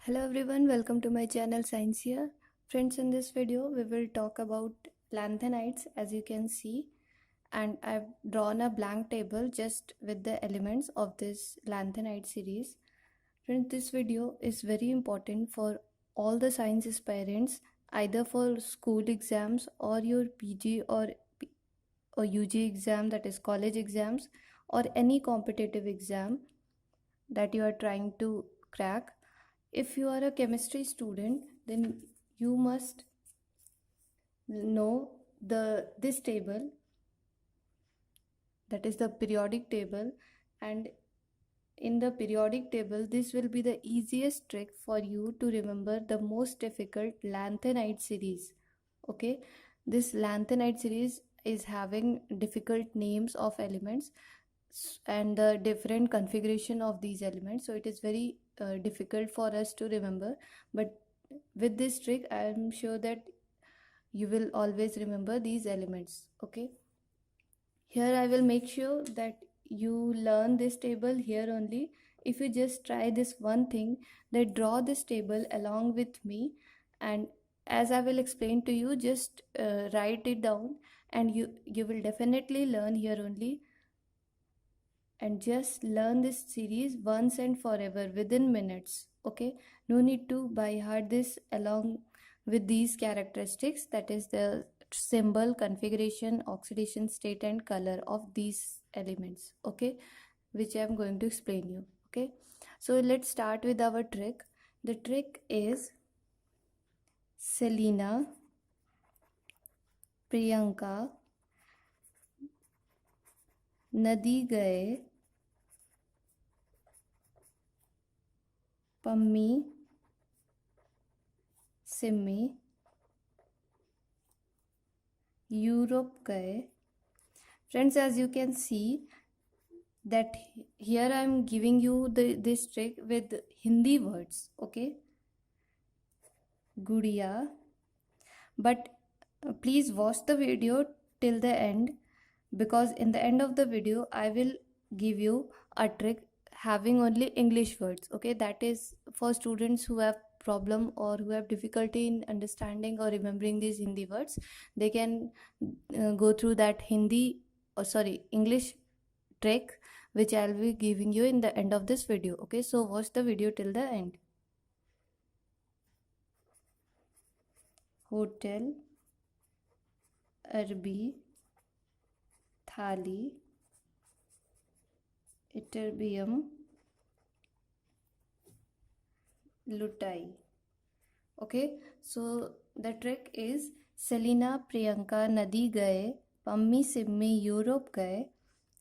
Hello everyone, welcome to my channel Science here. Friends, in this video we will talk about lanthanides as you can see, and I've drawn a blank table just with the elements of this lanthanide series. Friends, this video is very important for all the science aspirants, either for school exams or your PG or UG exam, that is college exams, or any competitive exam that you are trying to crack. If you are a chemistry student, then you must know this table, that is the periodic table. And in the periodic table, this will be the easiest trick for you to remember the most difficult lanthanide series. Okay, this lanthanide series is having difficult names of elements and the different configuration of these elements, so it is very difficult for us to remember. But with this trick, I am sure that you will always remember these elements. Okay, here I will make sure that you learn this table here only. If you just try this one thing, that draw this table along with me, and as I will explain to you, just write it down, and you will definitely learn here only. And just learn this series once and forever within minutes. Okay, no need to by heart this along with these characteristics, that is the symbol, configuration, oxidation state and color of these elements. Okay, which I am going to explain you. Okay, so let's start with our trick. The trick is Selena, Priyanka नदी गए, Pammi Simi Europe गए. Friends, as you can see that here I am giving you this trick with Hindi words. Okay, gudiya, but please watch the video till the end, because in the end of the video I will give you a trick having only English words. Okay, that is for students who have problem or who have difficulty in understanding or remembering these Hindi words. They can go through that English trick which I'll be giving you in the end of this video. Okay, so watch the video till the end. Hotel, अरबी, थाली, ytterbium, लुटाई. Okay, so the trick is Selena, Priyanka नदी गए, Pammi Simmi Europe गए,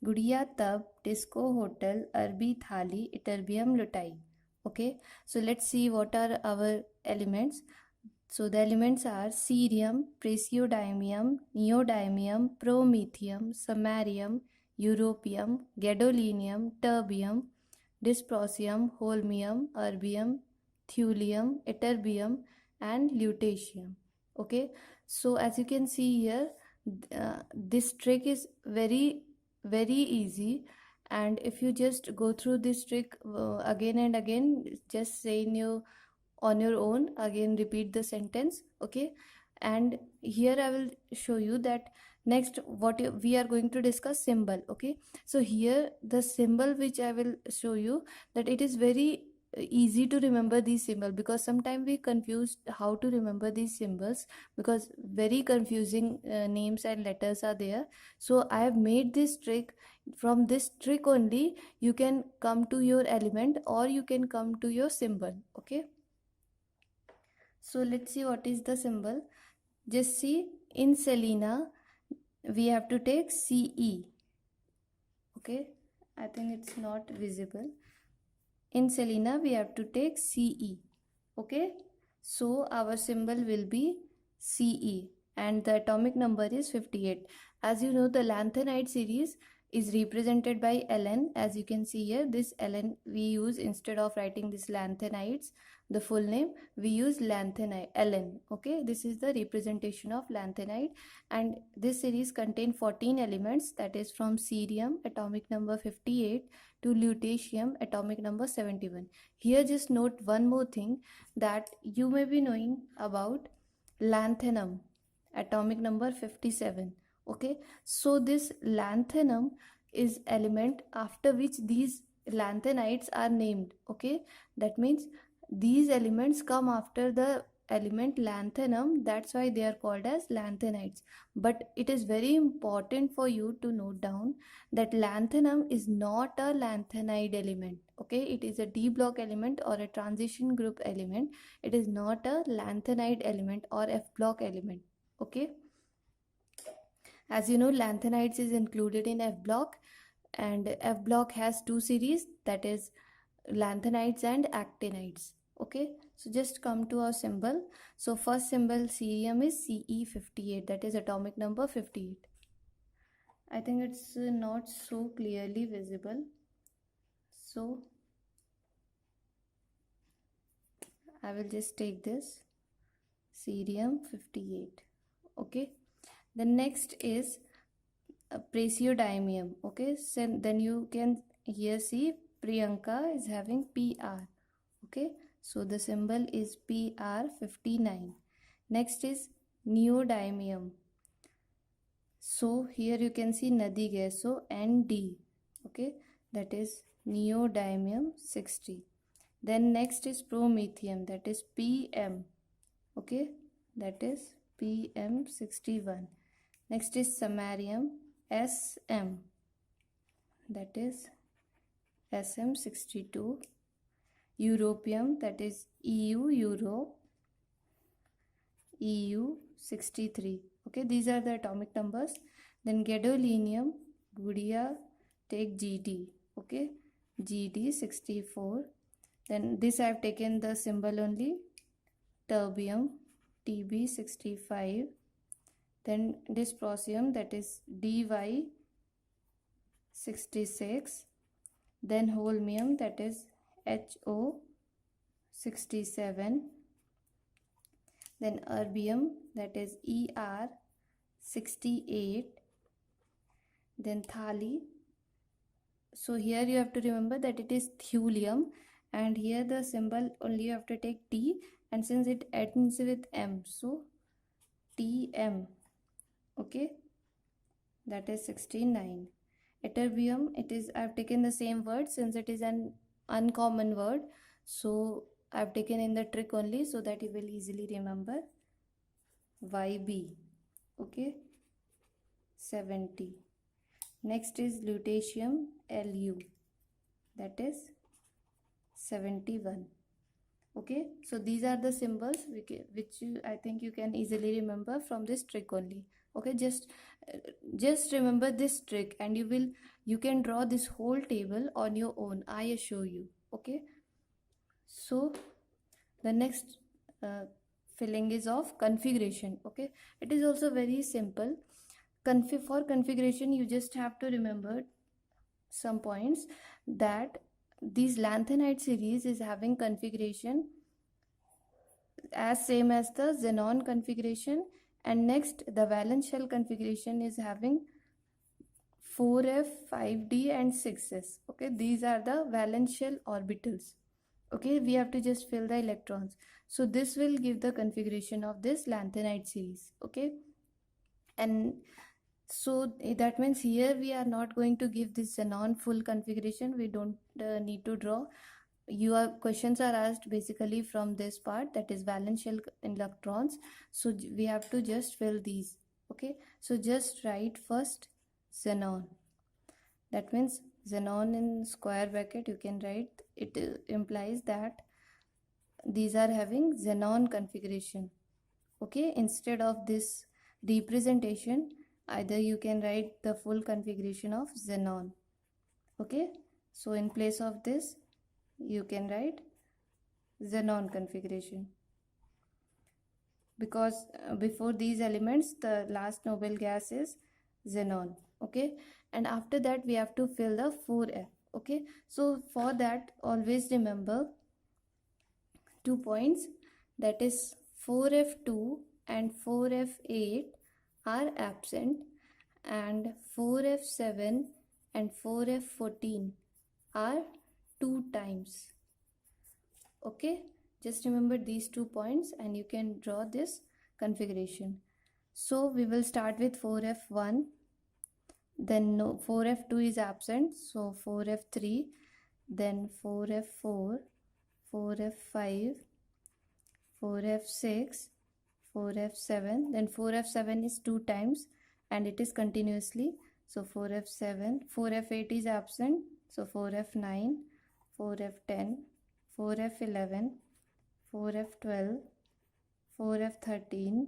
गुड़िया तब disco hotel अरबी थाली इटरबियम लुटाई. Okay, so let's see what are our elements. So the elements are cerium, praseodymium, neodymium, promethium, samarium, europium, gadolinium, terbium, dysprosium, holmium, erbium, thulium, ytterbium and lutetium. Okay, so as you can see here, this trick is very easy, and if you just go through this trick again and again, just say in your on your own, again repeat the sentence. Okay, and here I will show you that next we are going to discuss symbol. Okay, so here the symbol which I will show you, that it is very easy to remember these symbols, because sometimes we confuse how to remember these symbols, because very confusing names and letters are there. So I have made this trick. From this trick only you can come to your element or you can come to your symbol. Okay, so let's see what is the symbol. Just see, in Selena we have to take CE. Okay, I think it's not visible. In Selena we have to take CE. Okay, so our symbol will be CE and the atomic number is 58. As you know, the lanthanide series is represented by Ln. As you can see here, this Ln we use instead of writing this lanthanides, the full name, we use lanthanide, Ln. Okay, this is the representation of lanthanide, and this series contain 14 elements, that is from cerium atomic number 58 to lutetium atomic number 71. Here just note one more thing, that you may be knowing about lanthanum atomic number 57. Okay, so this lanthanum is element after which these lanthanides are named. Okay, that means these elements come after the element lanthanum, that's why they are called as lanthanides. But it is very important for you to note down that lanthanum is not a lanthanide element. Okay, it is a d block element or a transition group element. It is not a lanthanide element or f block element. Okay, as you know, lanthanides is included in F block, and F block has two series, that is lanthanides and actinides. Okay, so just come to our symbol. So first symbol cerium is Ce58, that is atomic number 58. I think it's not so clearly visible, so I will just take this cerium 58. Okay, the next is praseodymium. Okay, so then you can here see Priyanka is having PR. Okay, so the symbol is PR59. Next is neodymium. So here you can see Nadi gas, so ND. Okay, that is neodymium 60. Then next is promethium, that is PM. Okay, that is PM61. Next is samarium, SM, that is SM62. Europium, that is Europe, EU63. Okay, these are the atomic numbers. Then gadolinium, Gudia, take GD. Okay, GD64. Then this I have taken the symbol only, terbium, TB65. Then dysprosium, that is DY66. Then holmium, that is HO67. Then erbium, that is ER68. Then thali. So here you have to remember that it is thulium, and here the symbol only you have to take T, and since it ends with M, so TM. Okay, that is 69. Ytterbium, it is, I have taken the same word since it is an uncommon word, so I have taken in the trick only so that you will easily remember. YB. Okay, 70. Next is lutetium, Lu, that is 71. Okay, so these are the symbols which I think you can easily remember from this trick only. Okay, just remember this trick and you can draw this whole table on your own, I assure you. Okay, so the next filling is of configuration. Okay, it is also very simple. For configuration, you just have to remember some points, that these lanthanide series is having configuration as same as the xenon configuration, and next the valence shell configuration is having 4f, 5d and 6s. Okay, these are the valence shell orbitals. Okay, we have to just fill the electrons, so this will give the configuration of this lanthanide series. Okay, and so that means here we are not going to give this xenon full configuration, we don't need to draw. Your questions are asked basically from this part, that is valence shell electrons, so we have to just fill these. Okay, so just write first xenon, that means xenon in square bracket you can write, it implies that these are having xenon configuration. Okay, instead of this representation, either you can write the full configuration of xenon. Okay, so in place of this you can write xenon configuration, because before these elements the last noble gas is xenon. okay, and after that we have to fill the 4f. Okay, so for that always remember 2 points, that is 4f2 and 4f8 are absent, and 4f7 and 4f14 are 2 times. Okay, just remember these 2 points and you can draw this configuration. So we will start with 4f1, then no, 4f2 is absent, so 4f3, then 4f4, 4f5, 4f6, 4f7, then 4f7 is 2 times and it is continuously, so 4f7, 4f8 is absent, so 4f9, 4f10, 4f11, 4f12, 4f13,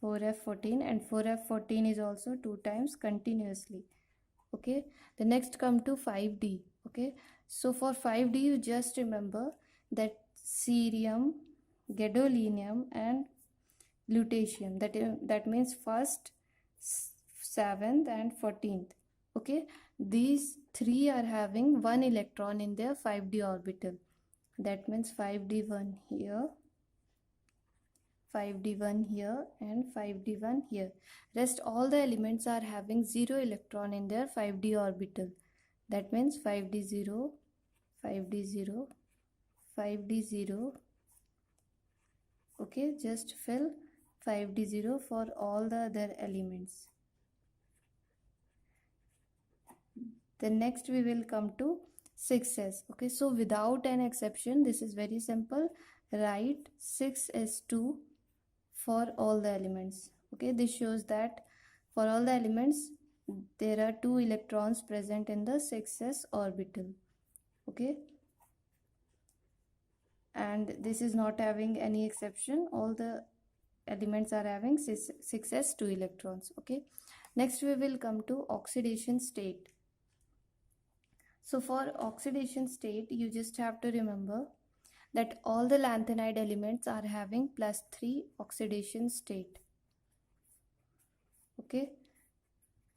4f14, and 4f14 is also 2 times continuously. Okay, the next come to 5d. Okay, so for 5d you just remember that cerium, gadolinium and lutetium, that means first, 7th and 14th. Okay, these three are having 1 electron in their 5d orbital. That means 5d1 here, 5d1 here and 5d1 here. Rest all the elements are having 0 electron in their 5d orbital. That means 5d0, 5d0, 5d0. Okay, just fill 5d0 for all the other elements. Then next we will come to 6s. Okay, so without an exception, this is very simple. Write 6s2 for all the elements. Okay, this shows that for all the elements there are 2 electrons present in the 6s orbital. Okay, and this is not having any exception, all the elements are having 6s 2 electrons. Okay, next we will come to oxidation state. So for oxidation state you just have to remember that all the lanthanide elements are having +3 oxidation state. Okay,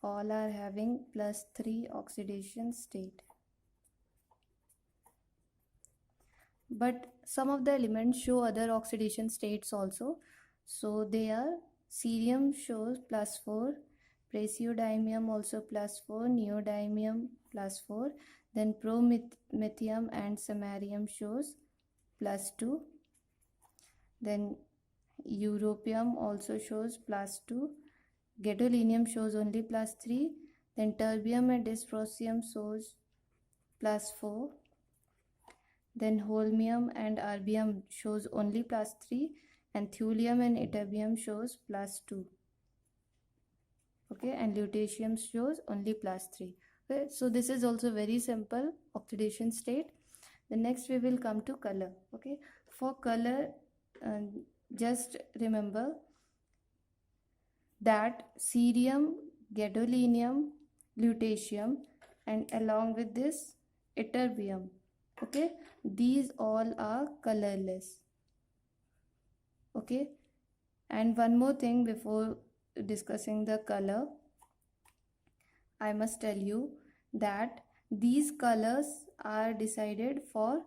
all are having +3 oxidation state. But some of the elements show other oxidation states also. So they are cerium shows +4, praseodymium also +4, neodymium +4, then promethium and samarium shows +2, then europium also shows +2, gadolinium shows only +3, then terbium and dysprosium shows +4, then holmium and erbium shows only +3, and thulium and ytterbium shows +2. Okay, and lutetium shows only +3. Okay, so this is also very simple oxidation state. The next we will come to color. Okay, for color just remember that cerium, gadolinium, lutetium and along with this ytterbium, okay, these all are colorless. Okay, and one more thing before discussing the color, I must tell you that these colors are decided for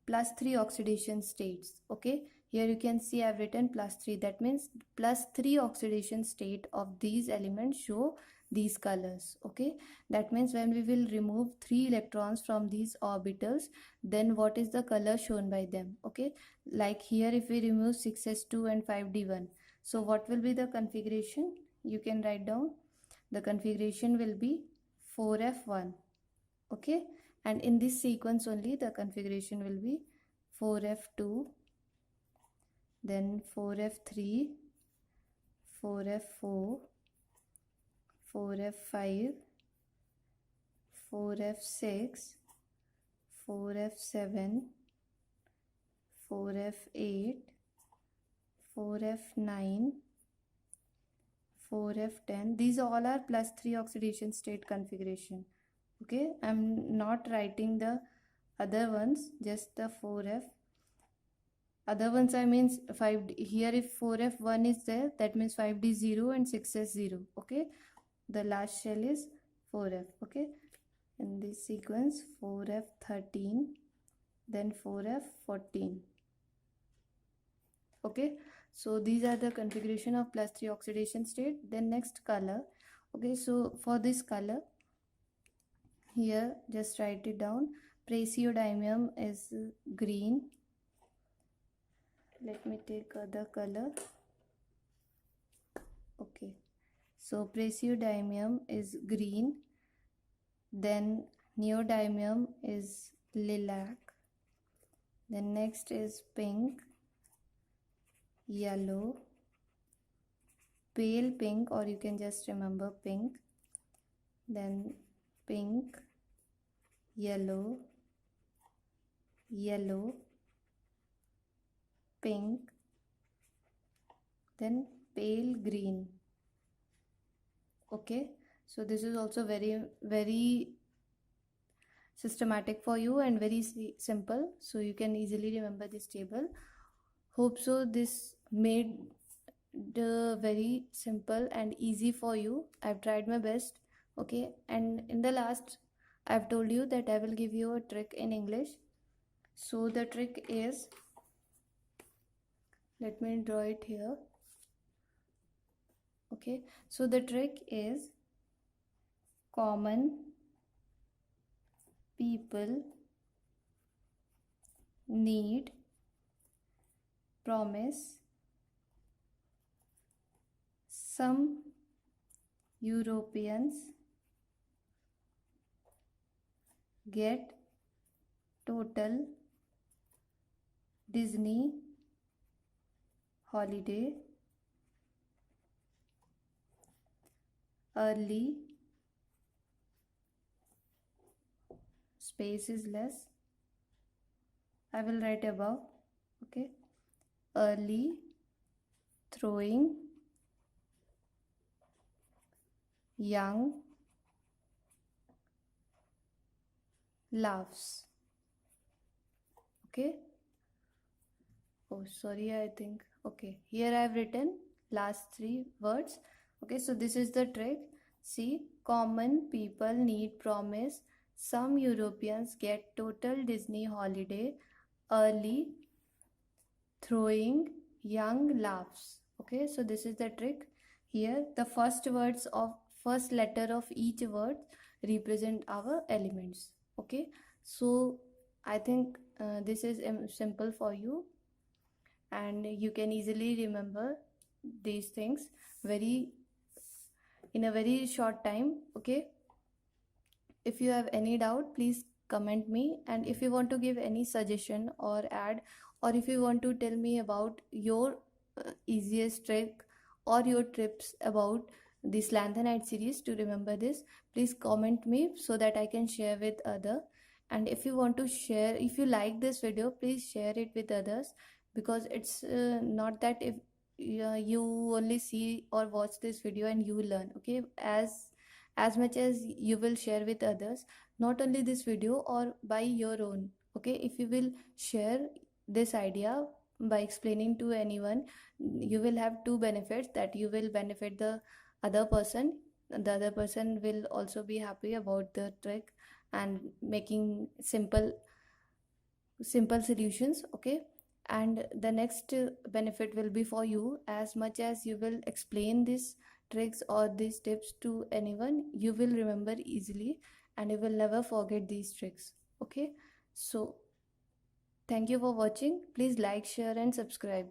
+3 oxidation states. Okay, here you can see I've written +3, that means +3 oxidation state of these elements show these colors. Okay, that means when we will remove 3 electrons from these orbitals, then what is the color shown by them? Okay, like here if we remove 6s2 and 5d1, so what will be the configuration? You can write down. The configuration will be 4f1. Okay, and in this sequence only the configuration will be 4f2, then 4f3, 4f4, 4f5, 4f6, 4f7, 4f8, 4f9, 4f10. These all are +3 oxidation state configuration. Okay, I'm not writing the other ones, just the 4f. Other ones I means 5D. Here if 4f1 is there, that means 5d0 and 6s0. Okay, the last shell is 4f. Okay, in this sequence 4f 13, then 4f 14. Okay, so these are the configuration of +3 oxidation state. Then next color. Okay, so for this color, here just write it down. Praseodymium is green. Let me take other color. Okay, so praseodymium is green, then neodymium is lilac, then next is pink, yellow, pale pink, or you can just remember pink, then pink, yellow, yellow, pink, then pale green. Okay, so this is also very systematic for you and very simple, so you can easily remember this table. Hope so this made the very simple and easy for you. I've tried my best. Okay, and in the last I've told you that I will give you a trick in English. So the trick is, let me draw it here. Okay, so the trick is, common people need promise, some Europeans get total Disney holiday early, space is less, I will write above. Okay, early throwing young laughs. Okay, oh sorry, I think, okay, here I have written last 3 words. Okay, so this is the trick. See, common people need promise, some Europeans get total Disney holiday early, throwing young laughs. Okay, so this is the trick. Here the first letter of each word represent our elements. Okay, so I think this is simple for you, and you can easily remember these things in a very short time. Okay, if you have any doubt, please comment me, and if you want to give any suggestion or add, or if you want to tell me about your easiest trick or your tips about this lanthanide series to remember this, please comment me so that I can share with other. And if you want to share, if you like this video, please share it with others, because it's not that if you only see or watch this video and you learn. Okay, as much as you will share with others, not only this video or by your own. Okay, if you will share this idea by explaining to anyone, you will have 2 benefits: that you will benefit the other person, the other person will also be happy about the trick and making simple solutions. Okay, and the next benefit will be for you. As much as you will explain these tricks or these tips to anyone, you will remember easily and you will never forget these tricks. Okay, so thank you for watching. Please like, share and subscribe.